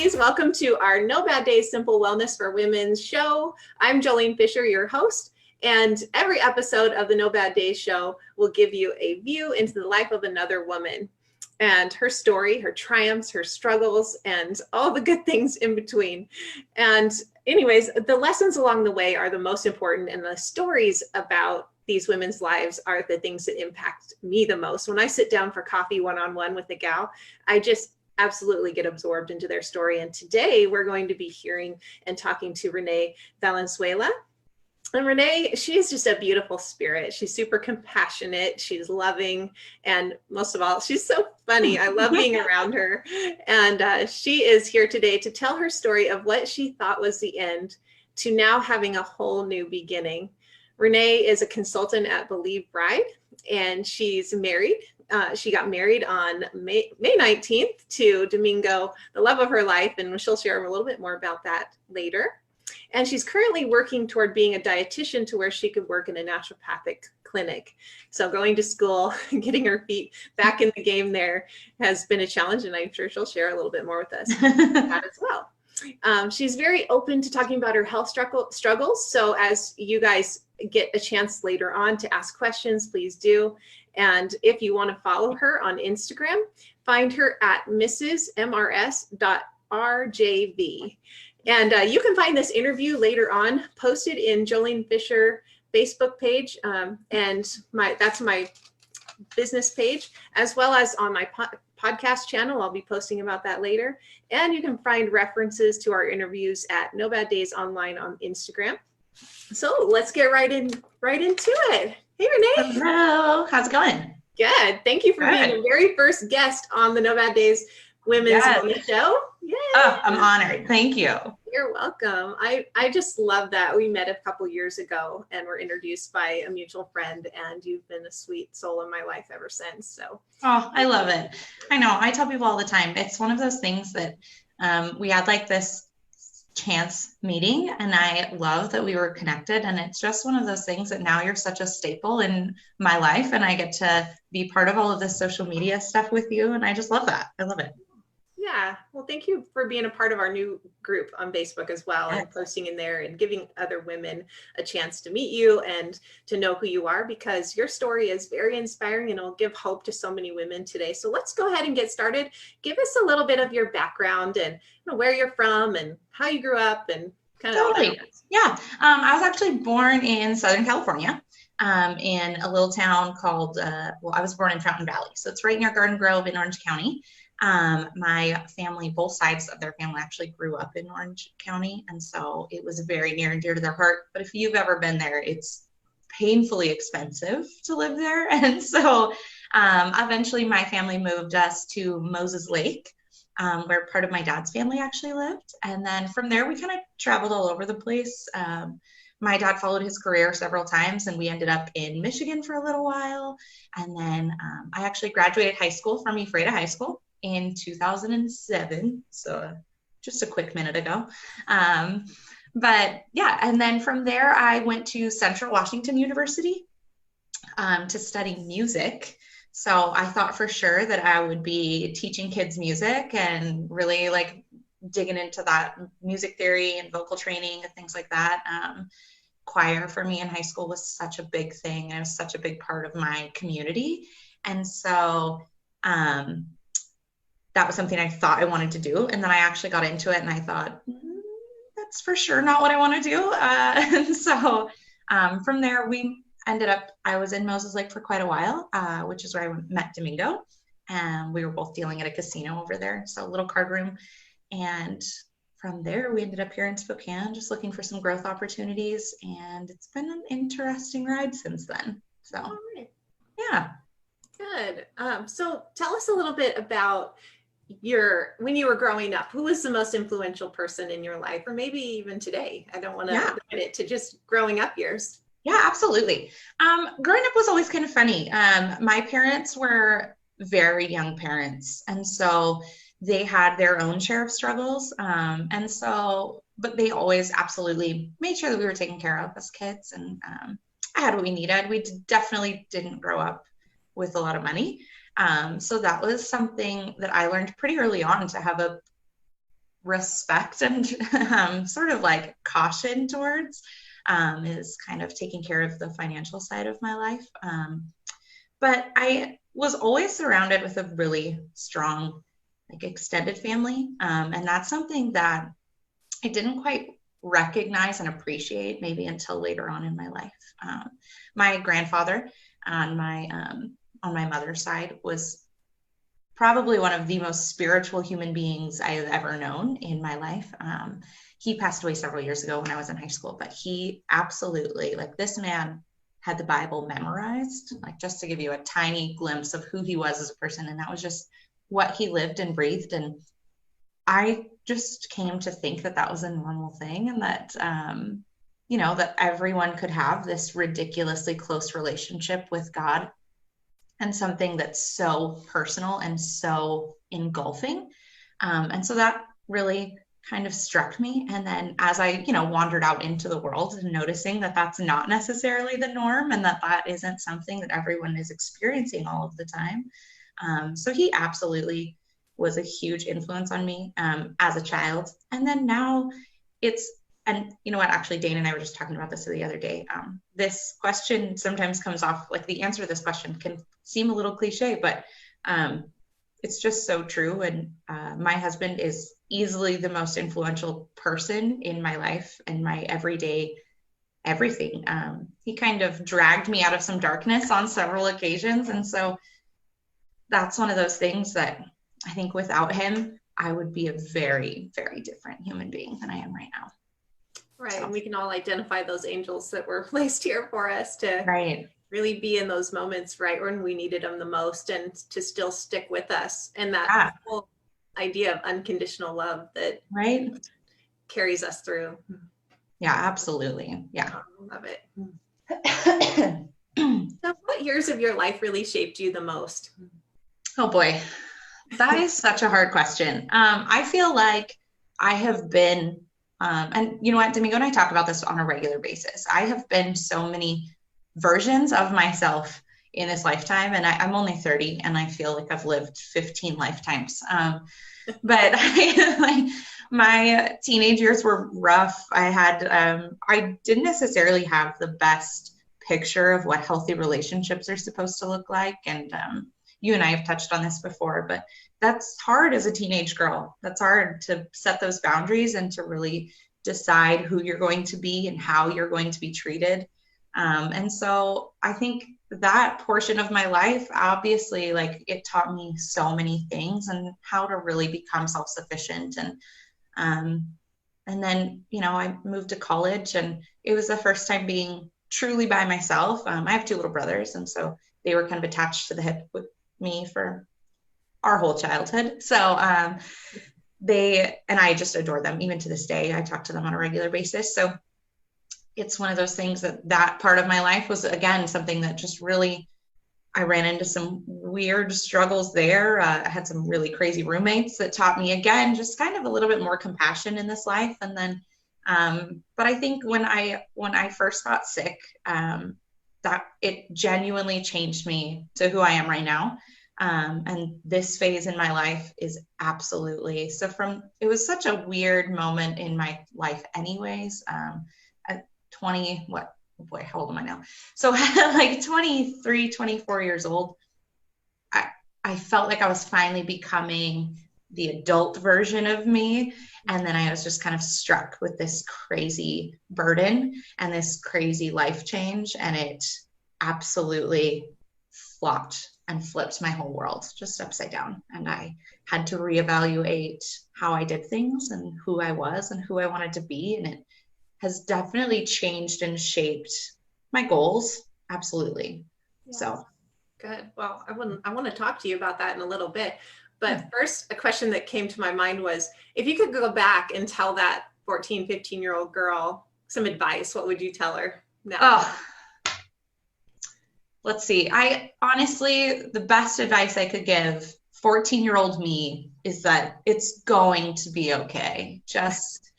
ladies. Welcome to our No Bad Days Simple Wellness for Women's show. I'm Jolene Fisher, your host, and every episode of the No Bad Days show will give you a view into the life of another woman and her story, her triumphs, her struggles, and all the good things in between. And anyways, the lessons along the way are the most important, and the stories about these women's lives are the things that impact me the most. When I sit down for coffee one-on-one with a gal, I just absolutely get absorbed into their story. And today we're going to be hearing and talking to Rene Valenzuela. And Rene, she is just a beautiful spirit. She's super compassionate. She's loving. And most of all, she's so funny. I love being around her. And she is here today to tell her story of what she thought was the end to now having a whole new beginning. Rene is a consultant at Believe Bride, and she's married. She got married on May 19th to Domingo, the love of her life, and she'll share a little bit more about that later. And she's currently working toward being a dietitian to where she could work in a naturopathic clinic. So going to school, getting her feet back in the game there has been a challenge, and I'm sure she'll share a little bit more with us that as well. She's very open to talking about her health struggles. So as you guys get a chance later on to ask questions, please do. And if you want to follow her on Instagram, find her at mrsmrs.rjv. And you can find this interview later on posted in Jolene Fisher Facebook page. And that's my business page, as well as on my podcast channel. I'll be posting about that later. And you can find references to our interviews at No Bad Days Online on Instagram. So let's get right into it. Hey, Rene. Hello. How's it going? Good. Thank you for being the very first guest on the No Bad Days Women's Wellness Show. Yay. Oh, I'm honored. Thank you. You're welcome. I just love that we met a couple years ago and were introduced by a mutual friend, and you've been a sweet soul in my life ever since. So. Oh, I love it. I know. I tell people all the time, it's one of those things that we had like this chance meeting, and I love that we were connected, and it's just one of those things that now you're such a staple in my life, and I get to be part of all of this social media stuff with you, and I just love that. I love it. Yeah. Well, thank you for being a part of our new group on Facebook as well, and posting in there and giving other women a chance to meet you and to know who you are, because your story is very inspiring and it'll give hope to so many women today. So let's go ahead and get started. Give us a little bit of your background and where you're from and how you grew up and kind of. Totally. Yeah. I was actually born in Southern California. In a little town called, I was born in Spokane Valley. So it's right near Garden Grove in Orange County. My family, both sides of their family actually grew up in Orange County. And so it was very near and dear to their heart. But if you've ever been there, it's painfully expensive to live there. And so eventually my family moved us to Moses Lake, where part of my dad's family actually lived. And then from there, we kind of traveled all over the place. My dad followed his career several times, and we ended up in Michigan for a little while. And then I actually graduated high school from Ephrata High School in 2007. So just a quick minute ago. But yeah, and then from there, I went to Central Washington University to study music. So I thought for sure that I would be teaching kids music and really like digging into that music theory and vocal training and things like that. Choir for me in high school was such a big thing. And it was such a big part of my community. And so that was something I thought I wanted to do. And then I actually got into it and I thought, that's for sure not what I want to do. And so from there, I was in Moses Lake for quite a while, which is where I met Domingo. And we were both dealing at a casino over there. So a little card room. And from there, we ended up here in Spokane, just looking for some growth opportunities. And it's been an interesting ride since then. So, yeah. Good. So tell us a little bit about when you were growing up. Who was the most influential person in your life, or maybe even today? I don't want to limit it to just growing up years. Yeah, absolutely. Growing up was always kind of funny. My parents were very young parents, and so they had their own share of struggles. But they always absolutely made sure that we were taken care of as kids, and I had what we needed. We definitely didn't grow up with a lot of money. So that was something that I learned pretty early on, to have a respect and sort of like caution towards is kind of taking care of the financial side of my life. But I was always surrounded with a really strong, like, extended family. And that's something that I didn't quite recognize and appreciate maybe until later on in my life. My grandfather on my mother's side was probably one of the most spiritual human beings I have ever known in my life. He passed away several years ago when I was in high school, but he absolutely, like, this man had the Bible memorized, like, just to give you a tiny glimpse of who he was as a person. And that was just what he lived and breathed. And I just came to think that that was a normal thing, and that, that everyone could have this ridiculously close relationship with God, and something that's so personal and so engulfing. And so that really kind of struck me. And then as I, wandered out into the world and noticing that that's not necessarily the norm, and that that isn't something that everyone is experiencing all of the time. So he absolutely was a huge influence on me as a child. And then now and you know what, actually, Dana and I were just talking about this the other day. This question sometimes comes off like, the answer to this question can seem a little cliche, but it's just so true. And my husband is easily the most influential person in my life and my everyday everything. He kind of dragged me out of some darkness on several occasions. And so that's one of those things that I think without him, I would be a very, very different human being than I am right now. Right. So. And we can all identify those angels that were placed here for us to really be in those moments, right, when we needed them the most, and to still stick with us. And that whole idea of unconditional love that carries us through. Yeah, absolutely. Yeah. I love it. So what years of your life really shaped you the most? Oh boy, that is such a hard question. I feel like I have been, and you know what, Domingo and I talk about this on a regular basis. I have been so many versions of myself in this lifetime, and I'm only 30, and I feel like I've lived 15 lifetimes. But my teenage years were rough. I didn't necessarily have the best picture of what healthy relationships are supposed to look like. And you and I have touched on this before, but that's hard as a teenage girl. That's hard to set those boundaries and to really decide who you're going to be and how you're going to be treated. And so I think that portion of my life, obviously, like, it taught me so many things and how to really become self-sufficient. And then, I moved to college, and it was the first time being truly by myself. I have two little brothers, and so they were kind of attached to the hip with me for our whole childhood. So they and I just adore them. Even to this day, I talk to them on a regular basis. So it's one of those things that part of my life was, again, something that just really, I ran into some weird struggles there. I had some really crazy roommates that taught me, again, just kind of a little bit more compassion in this life. And then, but I think when I first got sick, that it genuinely changed me to who I am right now. And this phase in my life is absolutely, it was such a weird moment in my life anyways. At 20, how old am I now? So like 23, 24 years old, I felt like I was finally becoming the adult version of me. And then I was just kind of struck with this crazy burden and this crazy life change. And it absolutely flopped and flipped my whole world just upside down. And I had to reevaluate how I did things and who I was and who I wanted to be. And it has definitely changed and shaped my goals. Absolutely. Yes. So good. Well, I want to talk to you about that in a little bit. But first, a question that came to my mind was, if you could go back and tell that 14, 15-year-old girl some advice, what would you tell her now? Oh, let's see. I honestly, the best advice I could give 14-year-old me is that it's going to be okay. Just,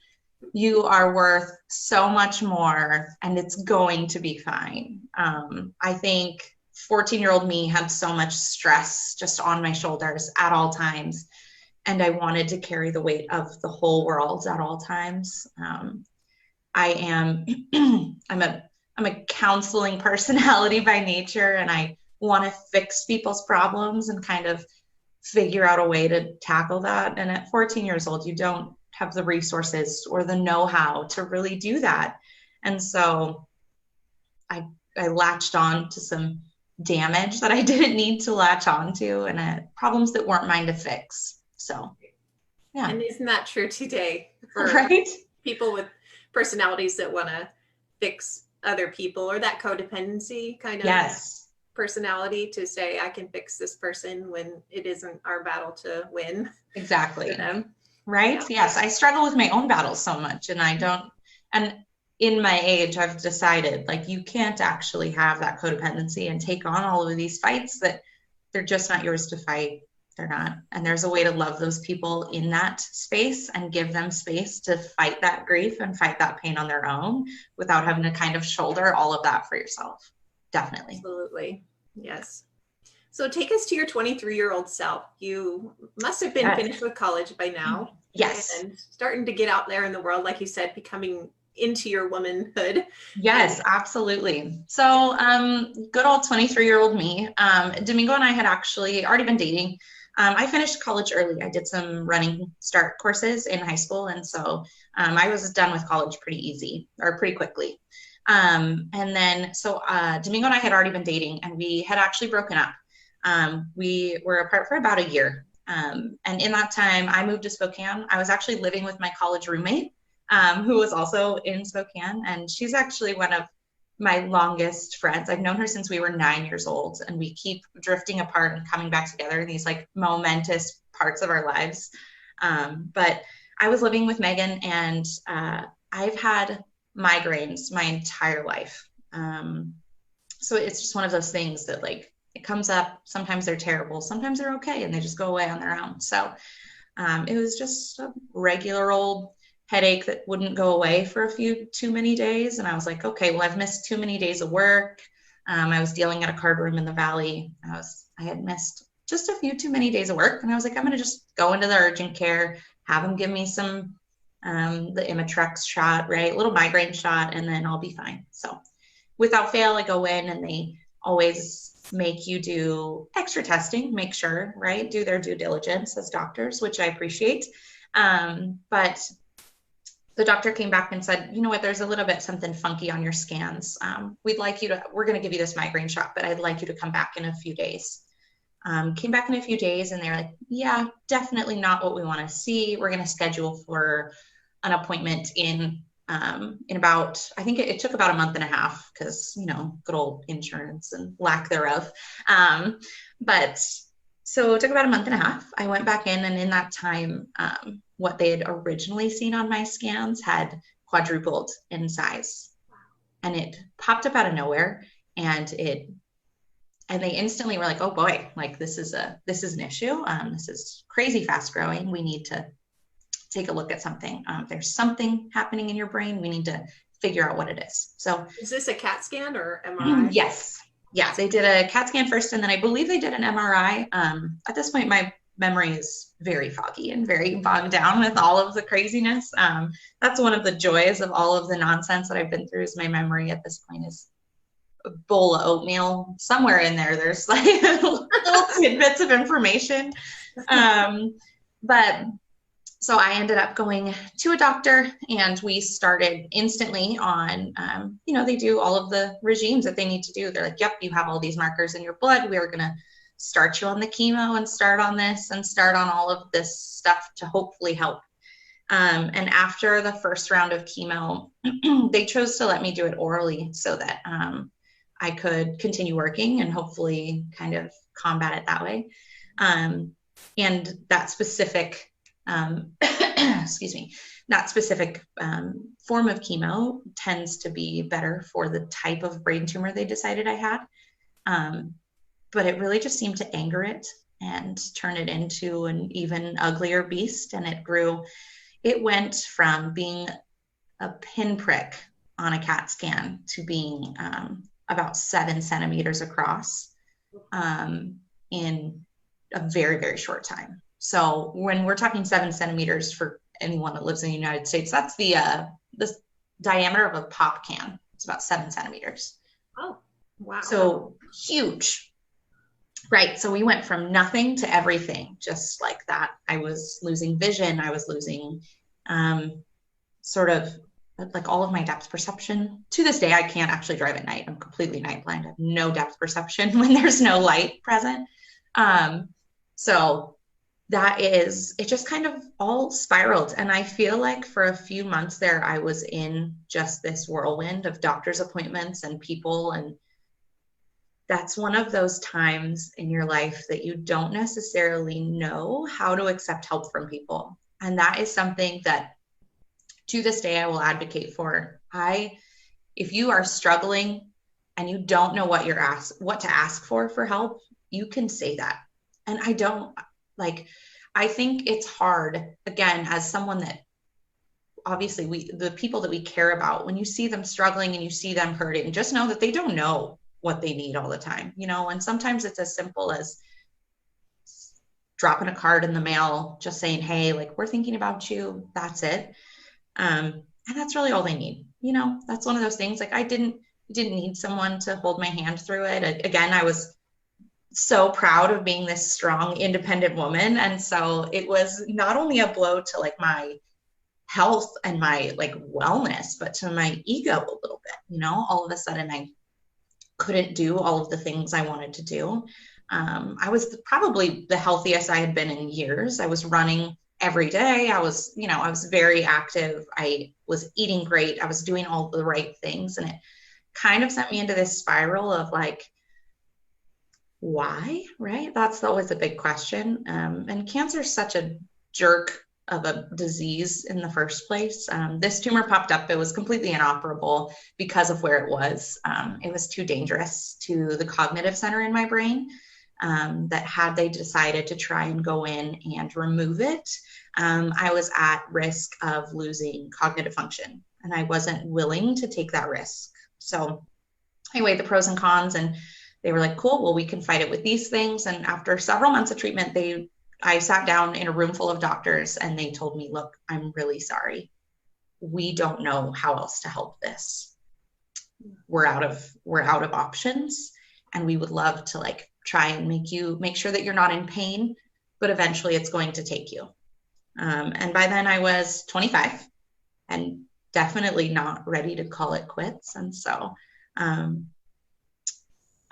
you are worth so much more, and it's going to be fine. I think 14-year-old me had so much stress just on my shoulders at all times. and I wanted to carry the weight of the whole world at all times. I'm a counseling personality by nature, and I want to fix people's problems and kind of figure out a way to tackle that. And at 14 years old, you don't have the resources or the know-how to really do that. And so I latched on to some damage that I didn't need to latch on to, and problems that weren't mine to fix. So, yeah. And isn't that true today for right? people with personalities that want to fix other people, or that codependency kind of Yes. personality to say, I can fix this person when it isn't our battle to win. Exactly. For them. Right? Yeah. Yes. I struggle with my own battles so much, and in my age, I've decided, like, you can't actually have that codependency and take on all of these fights that they're just not yours to fight. They're not. And there's a way to love those people in that space and give them space to fight that grief and fight that pain on their own without having to kind of shoulder all of that for yourself. Definitely. Absolutely. Yes. So take us to your 23-year-old self. You must have been finished with college by now. Yes. And starting to get out there in the world, like you said, becoming into your womanhood. Yes, absolutely. So good old 23-year-old me. Domingo and I had actually already been dating. I finished college early. I did some running start courses in high school. And so I was done with college pretty quickly. And then Domingo and I had already been dating, and we had actually broken up. We were apart for about a year. And in that time, I moved to Spokane. I was actually living with my college roommate, who was also in Spokane. And she's actually one of my longest friends. I've known her since we were 9 years old, and we keep drifting apart and coming back together in these like momentous parts of our lives. But I was living with Megan, and I've had migraines my entire life. So it's just one of those things that, like, it comes up. Sometimes they're terrible, sometimes they're okay, and they just go away on their own. So it was just a regular old headache that wouldn't go away for a few too many days. And I was like, okay, well, I've missed too many days of work. I was dealing at a card room in the Valley. I had missed just a few too many days of work. And I was like, I'm going to just go into the urgent care, have them give me some, the Imitrex shot, right? A little migraine shot, and then I'll be fine. So without fail, I go in, and they always make you do extra testing, make sure, right? Do their due diligence as doctors, which I appreciate. But the doctor came back and said, you know what, there's a little bit something funky on your scans. We're going to give you this migraine shot, but I'd like you to come back in a few days. Came back in a few days, and they're like, yeah, definitely not what we want to see. We're going to schedule for an appointment in about, I think it took about a month and a half, because, you know, good old insurance and lack thereof. But so it took about a month and a half. I went back in, and in that time, what they had originally seen on my scans had quadrupled in size. And it popped up out of nowhere, and they instantly were like, oh boy, like this is an issue. This is crazy fast growing. We need to take a look at something. There's something happening in your brain. We need to figure out what it is. So is this a CAT scan or MRI? Yes. Yeah, they did a CAT scan first, and then I believe they did an MRI. At this point, my memory is very foggy and very bogged down with all of the craziness. That's one of the joys of all of the nonsense that I've been through, is my memory at this point is a bowl of oatmeal. Somewhere in there, there's like little tidbits of information. But so I ended up going to a doctor, and we started instantly on, they do all of the regimes that they need to do. They're like, yep, you have all these markers in your blood. We are going to start you on the chemo and start on this and start on all of this stuff to hopefully help. And after the first round of chemo, they chose to let me do it orally so that I could continue working and hopefully kind of combat it that way. And that specific that specific form of chemo tends to be better for the type of brain tumor they decided I had. But it really just seemed to anger it and turn it into an even uglier beast. And it went from being a pinprick on a CAT scan to being about 7 centimeters across in a very, very short time. So when we're talking 7 centimeters for anyone that lives in the United States, that's the diameter of a pop can. It's about 7 centimeters. Oh, wow. So huge. Right. So we went from nothing to everything, just like that. I was losing vision. I was losing sort of like all of my depth perception. To this day, I can't actually drive at night. I'm completely night blind. I have no depth perception when there's no light present. So that is, it just kind of all spiraled. And I feel like for a few months there, I was in just this whirlwind of doctor's appointments and people. And that's one of those times in your life that you don't necessarily know how to accept help from people. And that is something that to this day I will advocate for. If you are struggling and you don't know what to ask for help, you can say that. And I think it's hard, again, as someone that obviously the people that we care about, when you see them struggling and you see them hurting, just know that they don't know what they need all the time, and sometimes it's as simple as dropping a card in the mail, just saying, hey, like, we're thinking about you. That's it. And that's really all they need. That's one of those things. Like, I didn't need someone to hold my hand through it. Again, I was so proud of being this strong, independent woman. And so it was not only a blow to like my health and my like wellness, but to my ego a little bit, all of a sudden I couldn't do all of the things I wanted to do. I was probably the healthiest I had been in years. I was running every day. I was very active. I was eating great. I was doing all the right things. And it kind of sent me into this spiral of like, why, right? That's always a big question. And cancer is such a jerk of a disease in the first place. This tumor popped up. It was completely inoperable because of where it was. It was too dangerous to the cognitive center in my brain, that had they decided to try and go in and remove it, I was at risk of losing cognitive function, and I wasn't willing to take that risk. So I weighed the pros and cons, and they were like, cool, well, we can fight it with these things. And after several months of treatment, I sat down in a room full of doctors, and they told me, look, I'm really sorry. We don't know how else to help this. We're out of options, and we would love to like try and make sure that you're not in pain, but eventually it's going to take you. And by then I was 25 and definitely not ready to call it quits. And so,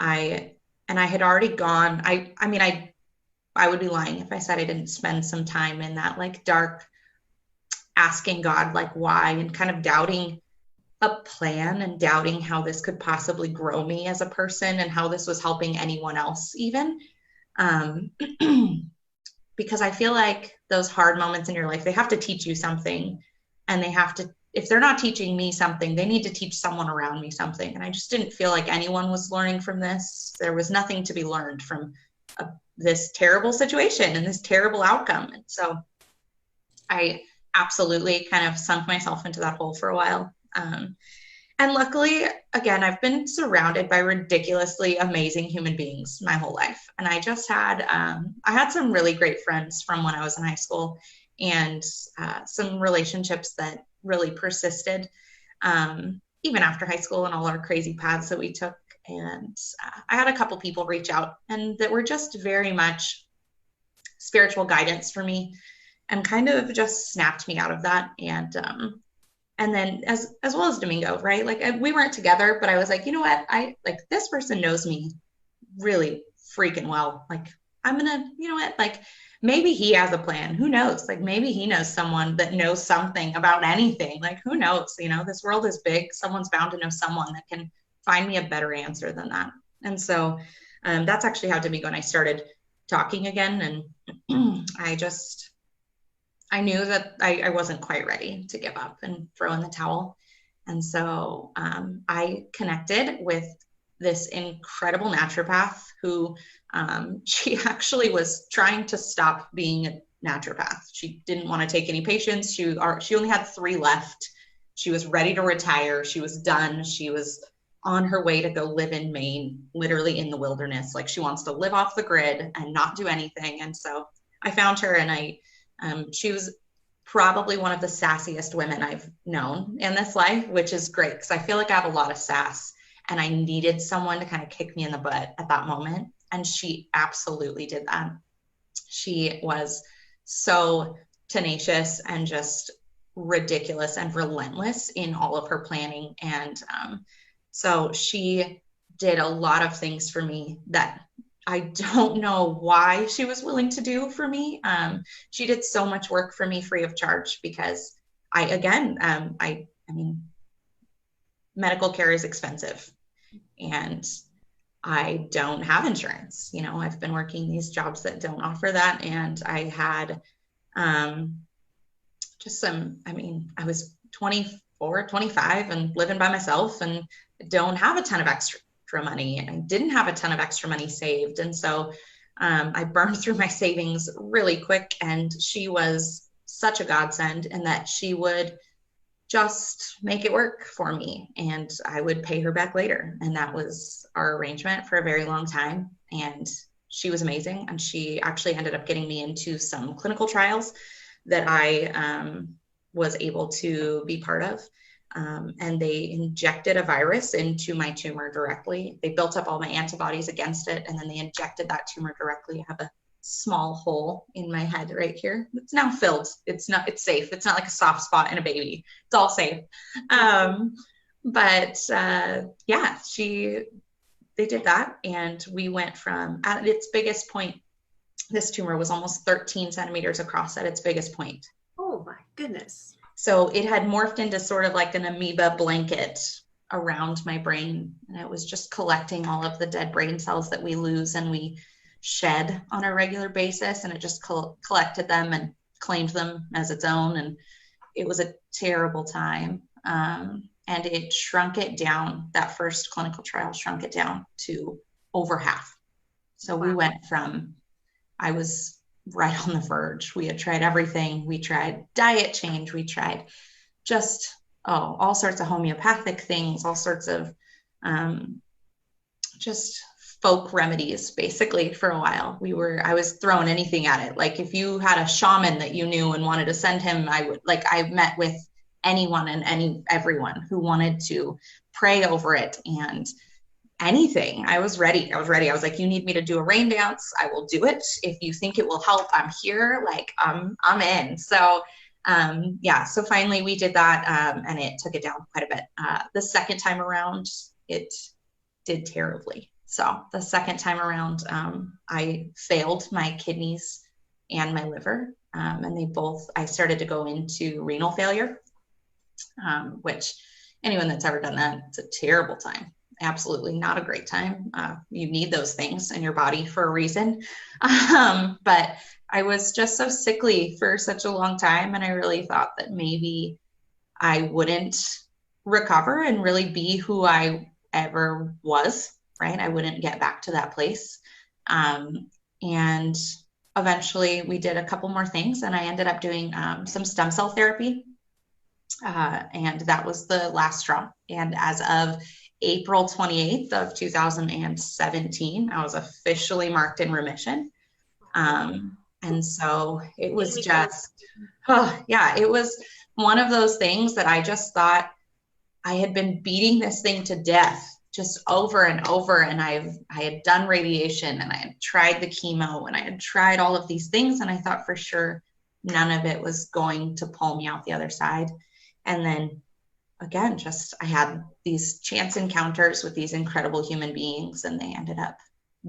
I had already gone, I would be lying if I said I didn't spend some time in that like dark, asking God, like why, and kind of doubting a plan and doubting how this could possibly grow me as a person and how this was helping anyone else even. Because I feel like those hard moments in your life, they have to teach you something, and if they're not teaching me something, they need to teach someone around me something. And I just didn't feel like anyone was learning from this. There was nothing to be learned from this terrible situation and this terrible outcome. And so I absolutely kind of sunk myself into that hole for a while. And luckily, again, I've been surrounded by ridiculously amazing human beings my whole life. And I just had, I had some really great friends from when I was in high school, and some relationships that really persisted even after high school and all our crazy paths that we took. And I had a couple people reach out, and that were just very much spiritual guidance for me, and kind of just snapped me out of that. And then as well as Domingo, right? Like we weren't together, but I was like, you know what? This person knows me really freaking well. Like I'm gonna, you know what? Like maybe he has a plan. Who knows? Like maybe he knows someone that knows something about anything. Like who knows? This world is big. Someone's bound to know someone that can find me a better answer than that. And so that's actually how Domingo and I started talking again. And I knew that I wasn't quite ready to give up and throw in the towel. And so I connected with this incredible naturopath who she actually was trying to stop being a naturopath. She didn't want to take any patients. She only had 3 left. She was ready to retire. She was done. She was on her way to go live in Maine, literally in the wilderness. Like she wants to live off the grid and not do anything. And so I found her, and she was probably one of the sassiest women I've known in this life, which is great because I feel like I have a lot of sass, and I needed someone to kind of kick me in the butt at that moment. And she absolutely did that. She was so tenacious and just ridiculous and relentless in all of her planning. And so she did a lot of things for me that I don't know why she was willing to do for me. She did so much work for me free of charge because I mean, medical care is expensive and I don't have insurance. You know, I've been working these jobs that don't offer that. And I had I was 24, 25 and living by myself and don't have a ton of extra money. And I didn't have a ton of extra money saved. And so I burned through my savings really quick. And she was such a godsend in that she would just make it work for me and I would pay her back later. And that was our arrangement for a very long time. And she was amazing. And she actually ended up getting me into some clinical trials that I was able to be part of. And they injected a virus into my tumor directly. They built up all my antibodies against it, and then they injected that tumor directly. I have a small hole in my head right here. It's now filled. It's safe. It's not like a soft spot in a baby. It's all safe. They did that. And we went from, at its biggest point, this tumor was almost 13 centimeters across at its biggest point. Oh my goodness. So it had morphed into sort of like an amoeba blanket around my brain. And it was just collecting all of the dead brain cells that we lose and we shed on a regular basis. And it just collected them and claimed them as its own. And it was a terrible time. And it shrunk it down. That first clinical trial shrunk it down to over half. So we went from, I was right on the verge. We had tried everything. We tried diet change. We tried just, all sorts of homeopathic things, all sorts of just folk remedies, basically, for a while. I was throwing anything at it. Like if you had a shaman that you knew and wanted to send him, I met with anyone and everyone who wanted to pray over it and anything. I was ready. I was like, you need me to do a rain dance, I will do it. If you think it will help, I'm here. Like I'm in. So so finally we did that, and it took it down quite a bit. The second time around, it did terribly. So the second time around, I failed my kidneys and my liver, and I started to go into renal failure, which anyone that's ever done that, it's a terrible time. Absolutely not a great time. You need those things in your body for a reason. But I was just so sickly for such a long time. And I really thought that maybe I wouldn't recover and really be who I ever was, right? I wouldn't get back to that place. And eventually we did a couple more things and I ended up doing some stem cell therapy. And that was the last straw. And as of April 28th of 2017, I was officially marked in remission. And so it was just, it was one of those things that I just thought I had been beating this thing to death just over and over. And I had done radiation and I had tried the chemo and I had tried all of these things. And I thought for sure none of it was going to pull me out the other side. And then again, I had these chance encounters with these incredible human beings and they ended up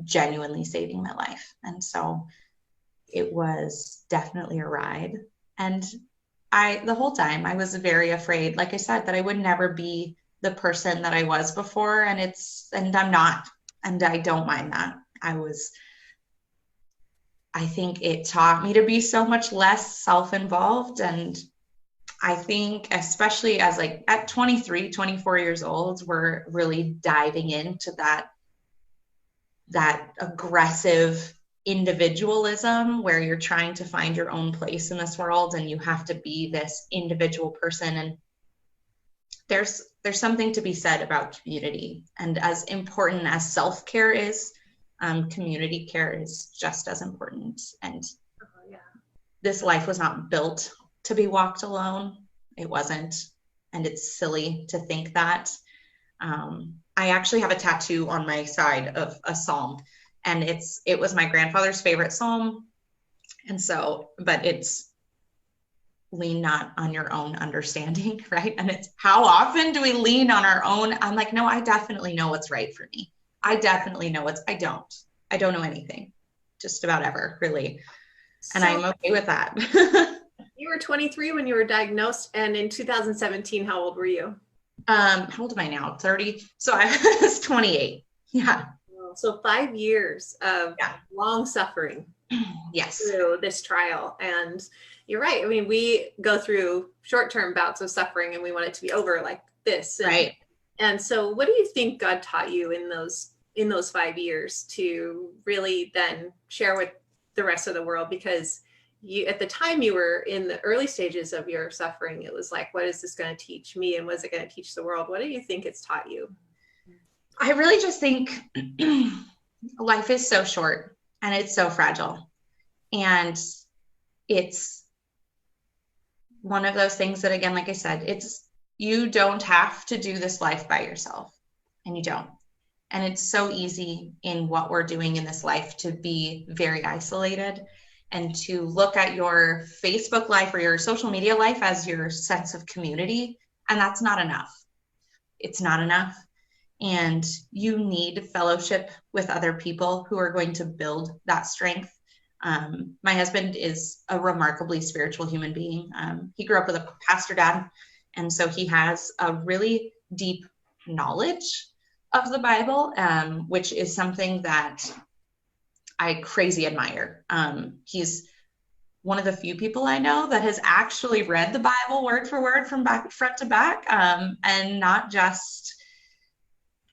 genuinely saving my life. And so it was definitely a ride. And the whole time I was very afraid, like I said, that I would never be the person that I was before. And I'm not, and I don't mind that. I think it taught me to be so much less self-involved. And I think especially as like at 23, 24 years old, we're really diving into that aggressive individualism where you're trying to find your own place in this world and you have to be this individual person. And there's something to be said about community. And as important as self-care is, community care is just as important. And this life was not built to be walked alone. It wasn't. And it's silly to think that. I actually have a tattoo on my side of a psalm, and it was my grandfather's favorite psalm. And so, but it's lean not on your own understanding, right? And it's how often do we lean on our own? I'm like, no, I definitely know what's right for me. I definitely know I don't know anything, just about ever, really. And I'm okay with that. You were 23 when you were diagnosed, and in 2017, how old were you? How old am I now? 30. So I was 28. Yeah. So 5 years of long suffering. Yes. Through this trial. And you're right. I mean, we go through short-term bouts of suffering and we want it to be over like this. And, right. And so what do you think God taught you in those 5 years to really then share with the rest of the world? Because you, at the time you were in the early stages of your suffering, it was like, what is this going to teach me? And what is it going to teach the world? What do you think it's taught you? I really just think life is so short and it's so fragile. And it's one of those things that, again, like I said, you don't have to do this life by yourself, and you don't. And it's so easy in what we're doing in this life to be very isolated and to look at your Facebook life or your social media life as your sense of community. And that's not enough. It's not enough. And you need fellowship with other people who are going to build that strength. My husband is a remarkably spiritual human being. He grew up with a pastor dad, and so he has a really deep knowledge of the Bible, which is something that I crazy admire. He's one of the few people I know that has actually read the Bible word for word from front to back, and not just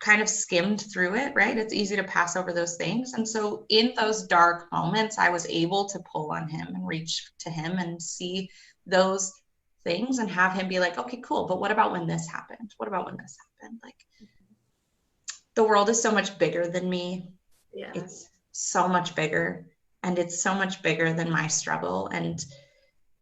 kind of skimmed through it, right? It's easy to pass over those things. And so in those dark moments, I was able to pull on him and reach to him and see those things and have him be like, okay, cool. But what about when this happened? What about when this happened? Like, the world is so much bigger than me. Yeah. It's so much bigger, and it's so much bigger than my struggle. And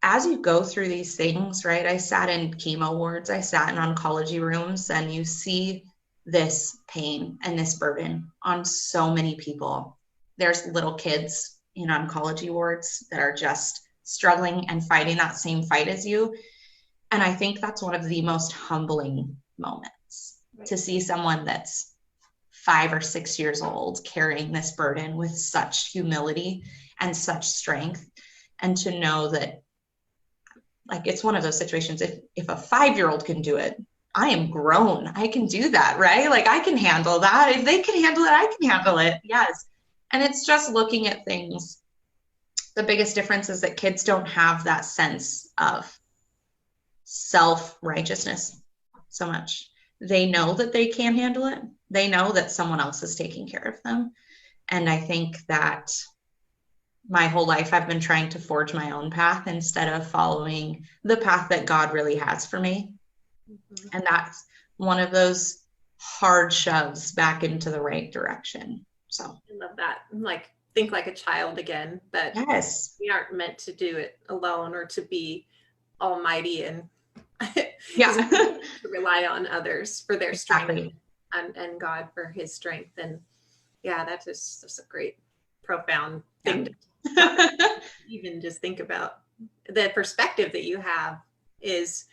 as you go through these things, right? I sat in chemo wards, I sat in oncology rooms, and you see this pain and this burden on so many people. There's little kids in oncology wards that are just struggling and fighting that same fight as you. And I think that's one of the most humbling moments, right? To see someone that's 5 or 6 years old carrying this burden with such humility and such strength, and to know that, like, it's one of those situations, if a 5-year-old can do it, I am grown. I can do that, right? Like, I can handle that. If they can handle it, I can handle it. Yes. And it's just looking at things. The biggest difference is that kids don't have that sense of self-righteousness so much. They know that they can handle it. They know that someone else is taking care of them. And I think that my whole life I've been trying to forge my own path instead of following the path that God really has for me. Mm-hmm. And that's one of those hard shoves back into the right direction. So I love that. Like, think like a child again, but yes, we aren't meant to do it alone or to be almighty and to rely on others for their strength. Exactly. And God for his strength. And yeah, that's just a great, profound thing to even just think about. The perspective that you have is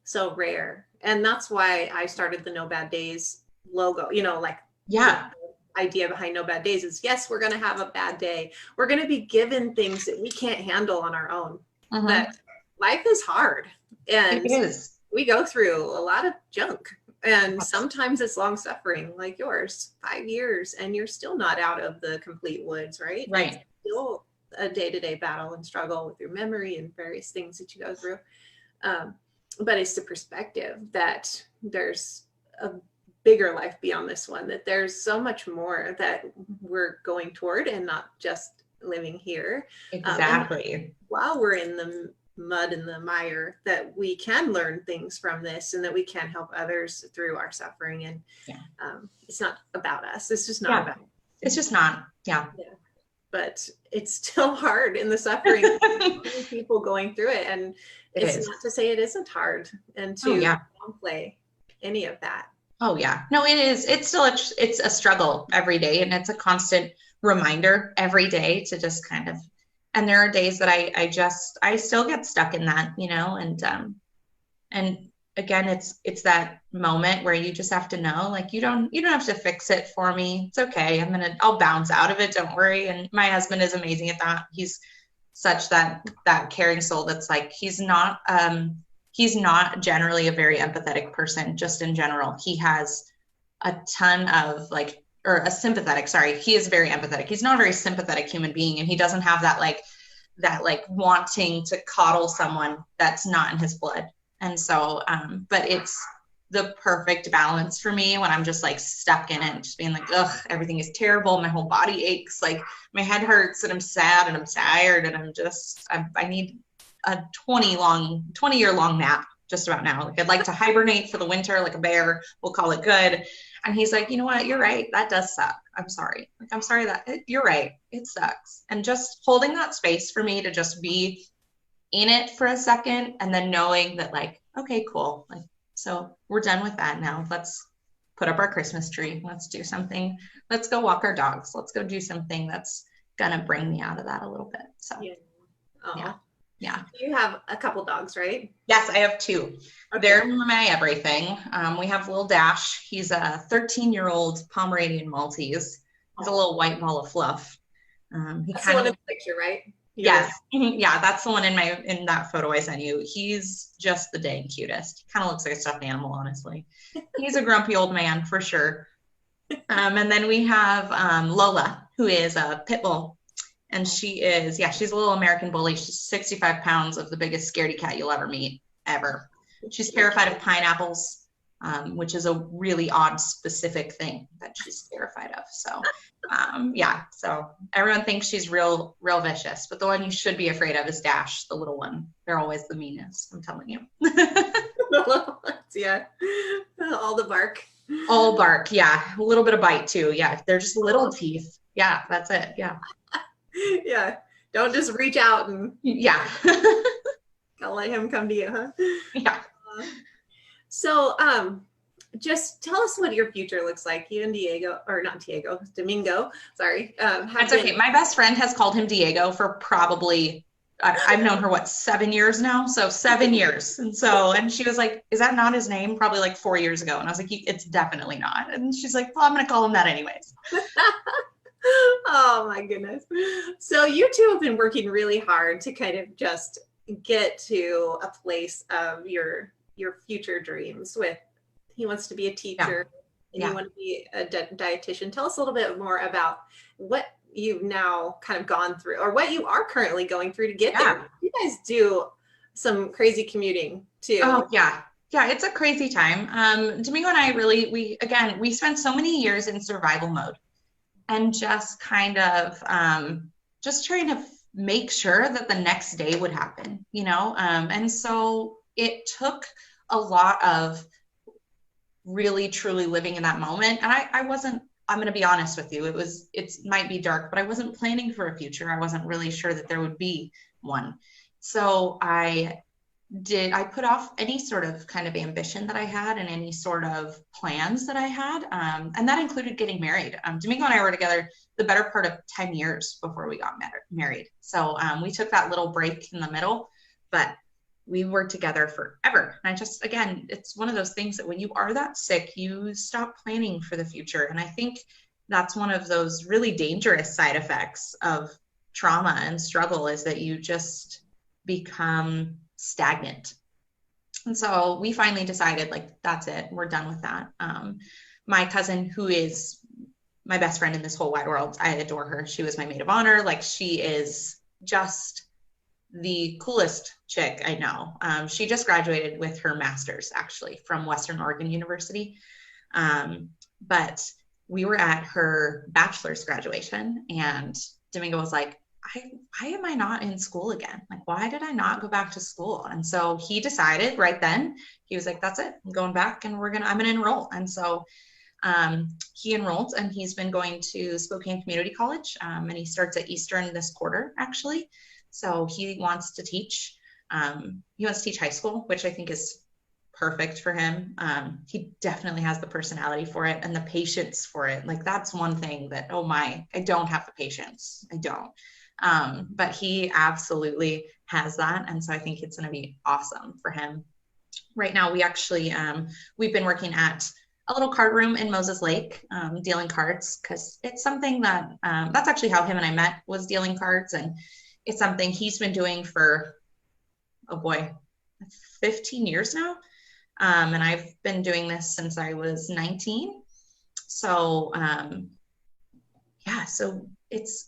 so rare. And that's why I started the No Bad Days logo, the idea behind No Bad Days is, yes, we're going to have a bad day. We're going to be given things that we can't handle on our own. Mm-hmm. But life is hard. And it is. We go through a lot of junk. And sometimes it's long suffering like yours, 5 years, and you're still not out of the complete woods, right? Right. It's still a day-to-day battle and struggle with your memory and various things that you go through. But it's the perspective that there's a bigger life beyond this one, that there's so much more that we're going toward and not just living here. Exactly. While we're in the mud and the mire, that we can learn things from this and that we can help others through our suffering. And it's not about us. It's just not about us. It's just not. Yeah. but it's still hard in the suffering of people going through it. And it's not to say it isn't hard and to downplay any of that. Oh yeah. No, it is. It's still, it's a struggle every day, and it's a constant reminder every day to just kind of, and there are days that I still get stuck in that, you know, and again, it's that moment where you just have to know, like, you don't have to fix it for me. It's okay. I'll bounce out of it. Don't worry. And my husband is amazing at that. He's such that caring soul. That's like, he's not generally a very empathetic person, just in general. He has a ton of he is very empathetic. He's not a very sympathetic human being, and he doesn't have that wanting to coddle someone that's not in his blood. And so, but it's the perfect balance for me when I'm just like stuck in it, just being like, ugh, everything is terrible. My whole body aches, like my head hurts, and I'm sad and I'm tired, and I need a 20-year long nap just about now. Like, I'd like to hibernate for the winter like a bear. We'll call it good. And he's like, you know what? You're right. That does suck. I'm sorry. Like, I'm sorry you're right. It sucks. And just holding that space for me to just be in it for a second, and then knowing that, like, okay, cool. Like, so we're done with that now. Let's put up our Christmas tree. Let's do something. Let's go walk our dogs. Let's go do something that's going to bring me out of that a little bit. So, yeah. You have a couple dogs, right? Yes, I have two. Okay. They're my everything. We have little Dash. He's a 13-year-old Pomeranian Maltese. He's a little white ball of fluff. That's the one in the picture, right? Yes. Yeah, that's the one in that photo I sent you. He's just the dang cutest. He kind of looks like a stuffed animal, honestly. He's a grumpy old man for sure. And then we have Lola, who is a pit bull. And she's a little American bully. She's 65 pounds, of the biggest scaredy cat you'll ever meet, ever. She's terrified of pineapples, which is a really odd, specific thing that she's terrified of. So, so everyone thinks she's real vicious, but the one you should be afraid of is Dash, the little one. They're always the meanest, I'm telling you. The little ones, yeah. All the bark. All bark, yeah. A little bit of bite too, yeah. They're just little teeth. Yeah, that's it, yeah. Yeah, don't just reach out and I'll let him come to you, huh? Yeah. So just tell us what your future looks like. You and Domingo, sorry. That's okay. My best friend has called him Diego for probably, I've known her, 7 years now? So 7 years. And she was like, is that not his name? Probably like 4 years ago. And I was like, it's definitely not. And she's like, well, I'm going to call him that anyways. Oh my goodness. So you two have been working really hard to kind of just get to a place of your future dreams. He wants to be a teacher and you want to be a dietitian. Tell us a little bit more about what you've now kind of gone through, or what you are currently going through to get there. You guys do some crazy commuting too. Oh yeah. Yeah, it's a crazy time. Domingo and I we spent so many years in survival mode. And just kind of just trying to make sure that the next day would happen, you know? And so it took a lot of really, truly living in that moment. And I'm going to be honest with you. It might be dark, but I wasn't planning for a future. I wasn't really sure that there would be one. So I put off any sort of kind of ambition that I had and any sort of plans that I had. And that included getting married. Domingo and I were together the better part of 10 years before we got married. So we took that little break in the middle, but we were together forever. And again, it's one of those things that when you are that sick, you stop planning for the future. And I think that's one of those really dangerous side effects of trauma and struggle, is that you just become stagnant. And so we finally decided, like, that's it. We're done with that. My cousin, who is my best friend in this whole wide world, I adore her. She was my maid of honor. Like, she is just the coolest chick I know. She just graduated with her master's, actually, from Western Oregon University. But we were at her bachelor's graduation, and Domingo was like, why am I not in school again? Like, why did I not go back to school? And so he decided right then, he was like, that's it, I'm going back, and I'm going to enroll. And so He enrolled and he's been going to Spokane Community College, and he starts at Eastern this quarter, actually. So he wants to teach. He wants to teach high school, which I think is perfect for him. He definitely has the personality for it and the patience for it. Like, that's one thing that, oh my, I don't have the patience. I don't. But he absolutely has that. And so I think it's going to be awesome for him. Right now, we actually, we've been working at a little card room in Moses Lake, dealing cards, because it's something that, that's actually how him and I met, was dealing cards. And it's something he's been doing for, oh boy, 15 years now. And I've been doing this since I was 19. So, yeah, so it's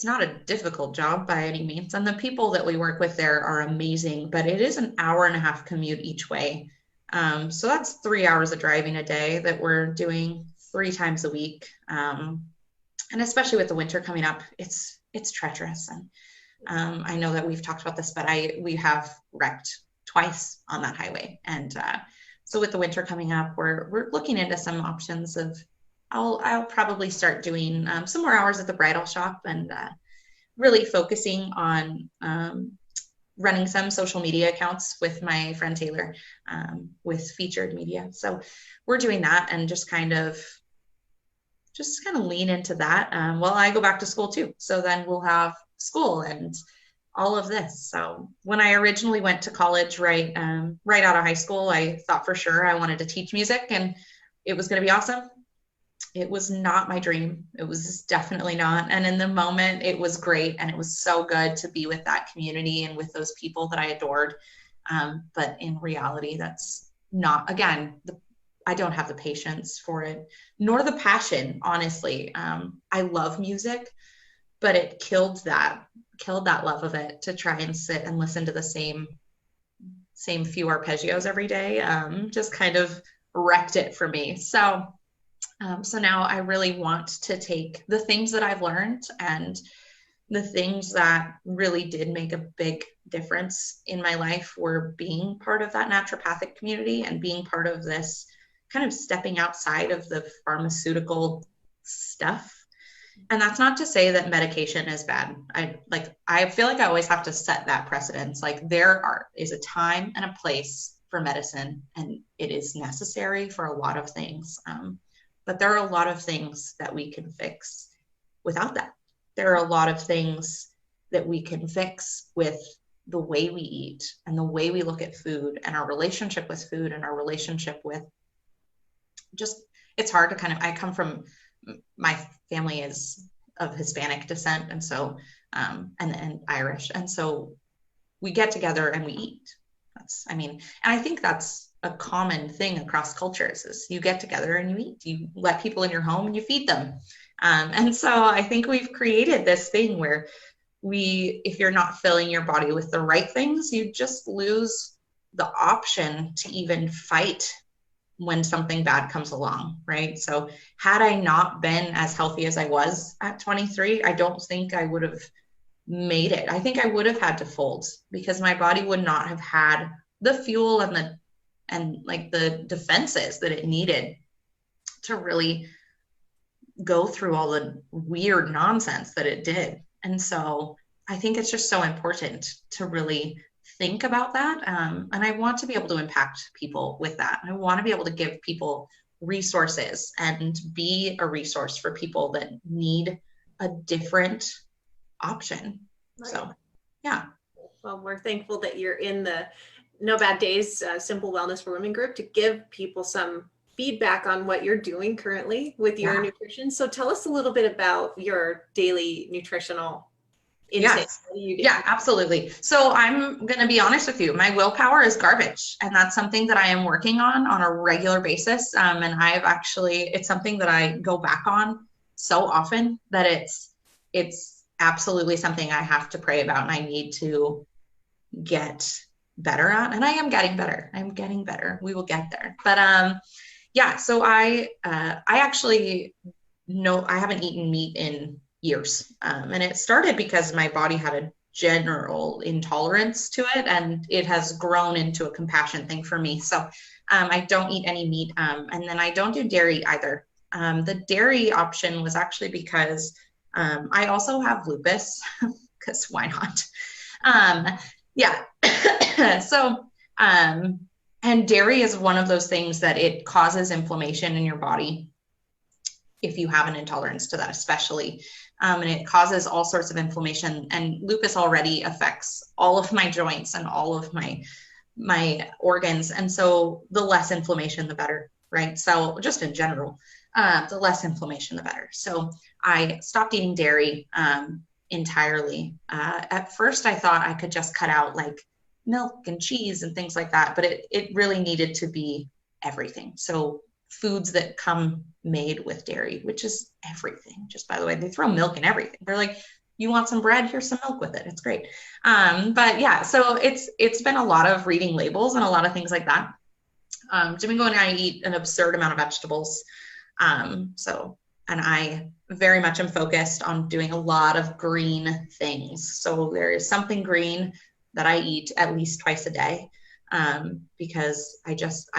not a difficult job by any means. And the people that we work with there are amazing, but it is an hour and a half commute each way. So that's 3 hours of driving a day that we're doing 3 times a week. And especially with the winter coming up, it's treacherous. And I know that we've talked about this, but we have wrecked twice on that highway. And so with the winter coming up, we're looking into some options of, I'll probably start doing some more hours at the bridal shop, and really focusing on running some social media accounts with my friend Taylor, with featured media. So we're doing that, and just kind of lean into that while I go back to school too. So then we'll have school and all of this. So when I originally went to college, right out of high school, I thought for sure I wanted to teach music and it was going to be awesome. It was not my dream. It was definitely not. And in the moment, it was great. And it was so good to be with that community and with those people that I adored. But in reality, that's not, again, I don't have the patience for it, nor the passion, honestly. I love music, but it killed that love of it to try and sit and listen to the same few arpeggios every day. Just kind of wrecked it for me. So now I really want to take the things that I've learned and the things that really did make a big difference in my life were being part of that naturopathic community and being part of this kind of stepping outside of the pharmaceutical stuff. And that's not to say that medication is bad. I feel like I always have to set that precedence. Like, there is a time and a place for medicine, and it is necessary for a lot of things. But there are a lot of things that we can fix without that. There are a lot of things that we can fix with the way we eat and the way we look at food and our relationship with food and our relationship with just, it's hard to I come from, my family is of Hispanic descent. And so, and Irish. And so we get together and we eat. And I think that's a common thing across cultures, is you get together and you eat. You let people in your home and you feed them. And so I think we've created this thing where if you're not filling your body with the right things, you just lose the option to even fight when something bad comes along, right? So had I not been as healthy as I was at 23, I don't think I would have made it. I think I would have had to fold, because my body would not have had the fuel and the defenses that it needed to really go through all the weird nonsense that it did. And so I think it's just so important to really think about that. And I want to be able to impact people with that. I want to be able to give people resources and be a resource for people that need a different option. Right. So, yeah. Well, we're thankful that you're in the No Bad Days Simple Wellness for Women group to give people some feedback on what you're doing currently with your nutrition. So tell us a little bit about your daily nutritional intake. Yes. What do you do? Yeah, absolutely. So I'm going to be honest with you. My willpower is garbage. And that's something that I am working on a regular basis. And it's something that I go back on so often that it's absolutely something I have to pray about and I need to get better at. And I am getting better. I'm getting better. We will get there. But so I actually I haven't eaten meat in years. And it started because my body had a general intolerance to it, and it has grown into a compassion thing for me. So I don't eat any meat. And then I don't do dairy either. The dairy option was actually because I also have lupus, because why not? Yeah. So, and dairy is one of those things that it causes inflammation in your body if you have an intolerance to that, especially. And it causes all sorts of inflammation, and lupus already affects all of my joints and all of my organs. And so the less inflammation, the better, right? So just in general, the less inflammation, the better. So I stopped eating dairy entirely. At first I thought I could just cut out like milk and cheese and things like that, but it really needed to be everything. So foods that come made with dairy, which is everything. Just by the way, they throw milk in everything. They're like, you want some bread? Here's some milk with it. It's great. But yeah, so it's been a lot of reading labels and a lot of things like that. Domingo and I eat an absurd amount of vegetables. And I very much am focused on doing a lot of green things. So there is something green that I eat at least twice a day. Because I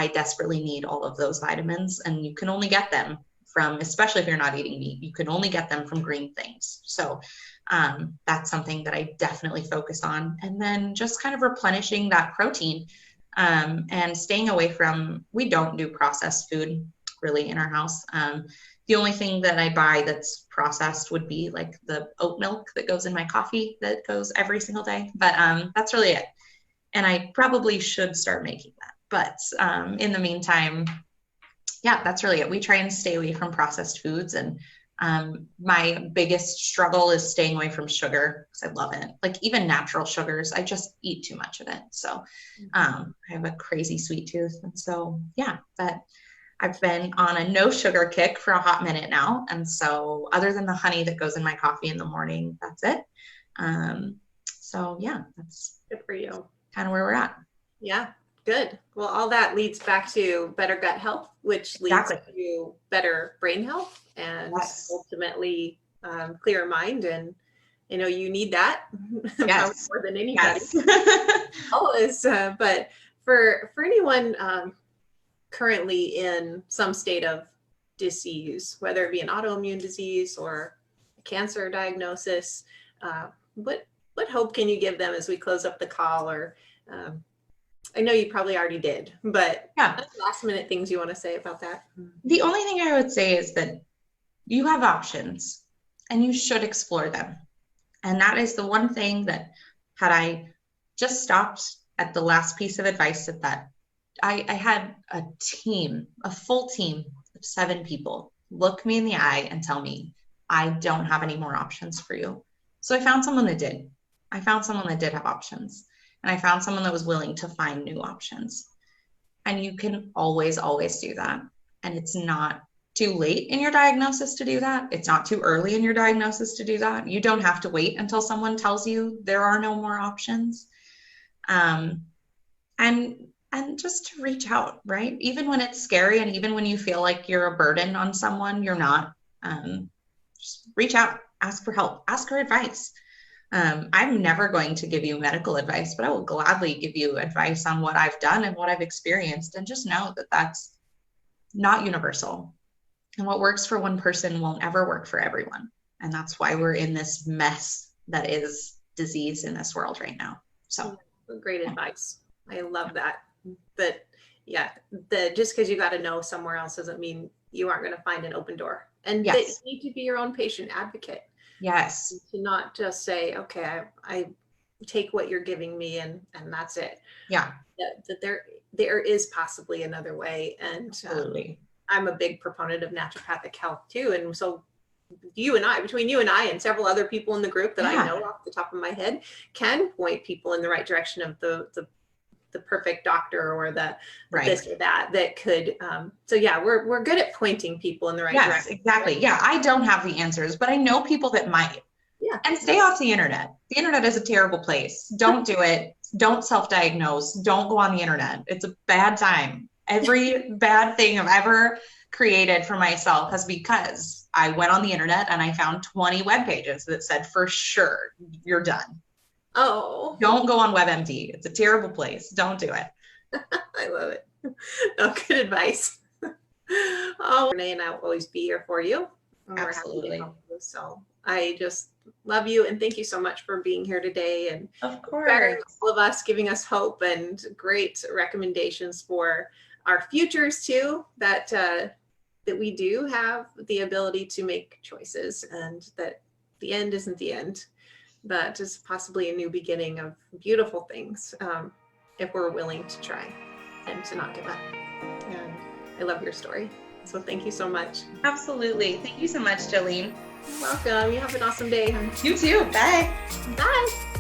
desperately need all of those vitamins, and you can only get them from, especially if you're not eating meat, you can only get them from green things. So that's something that I definitely focus on. And then just kind of replenishing that protein and staying away from, we don't do processed food really in our house. The only thing that I buy that's processed would be like the oat milk that goes in my coffee that goes every single day. But that's really it. And I probably should start making that. But in the meantime, yeah, that's really it. We try and stay away from processed foods. And my biggest struggle is staying away from sugar, because I love it. Like even natural sugars, I just eat too much of it. So I have a crazy sweet tooth. And so, yeah, but I've been on a no sugar kick for a hot minute now. And so other than the honey that goes in my coffee in the morning, that's it. So yeah, that's good for you. Kind of where we're at. Yeah, good. Well, all that leads back to better gut health, which leads to better brain health and ultimately clearer mind. And you know, you need that more than anybody. Always. But for anyone currently in some state of disease, whether it be an autoimmune disease or a cancer diagnosis, what hope can you give them as we close up the call? Or I know you probably already did, but last minute things you want to say about that? The only thing I would say is that you have options and you should explore them. And that is the one thing that, had I just stopped at the last piece of advice, that I had a full team of 7 people look me in the eye and tell me, I don't have any more options for you. So I found someone that did. I found someone that did have options, and I found someone that was willing to find new options. And you can always, always do that. And it's not too late in your diagnosis to do that. It's not too early in your diagnosis to do that. You don't have to wait until someone tells you there are no more options. And just to reach out, right? Even when it's scary, and even when you feel like you're a burden on someone, you're not. Just reach out, ask for help, ask for advice. I'm never going to give you medical advice, but I will gladly give you advice on what I've done and what I've experienced. And just know that that's not universal. And what works for one person won't ever work for everyone. And that's why we're in this mess that is disease in this world right now. So great advice. I love that. But yeah, just because you got to know somewhere else doesn't mean you aren't going to find an open door. And you need to be your own patient advocate. Yes. To not just say, okay, I take what you're giving me and that's it. Yeah. That there is possibly another way. And absolutely. I'm a big proponent of naturopathic health too. And so between you and I and several other people in the group that I know off the top of my head, can point people in the right direction of the perfect doctor or the this or that could. So yeah, we're good at pointing people in the right direction. Exactly. Yeah. I don't have the answers, but I know people that might. Yeah. And stay off the internet. The internet is a terrible place. Don't do it. Don't self-diagnose. Don't go on the internet. It's a bad time. Every bad thing I've ever created for myself has because I went on the internet and I found 20 web pages that said, for sure, you're done. Oh. Don't go on WebMD. It's a terrible place. Don't do it. I love it. Oh, good advice. Oh, Renee and I will always be here for you. And we're happy to Absolutely. help you. So I just love you and thank you so much for being here today and Of inspiring course. all of us, giving us hope and great recommendations for our futures too, that that we do have the ability to make choices and that the end isn't the end. That is possibly a new beginning of beautiful things if we're willing to try and to not give up. And I love your story. So thank you so much. Absolutely. Thank you so much, Jolene. You're welcome. You have an awesome day. You too. Bye. Bye.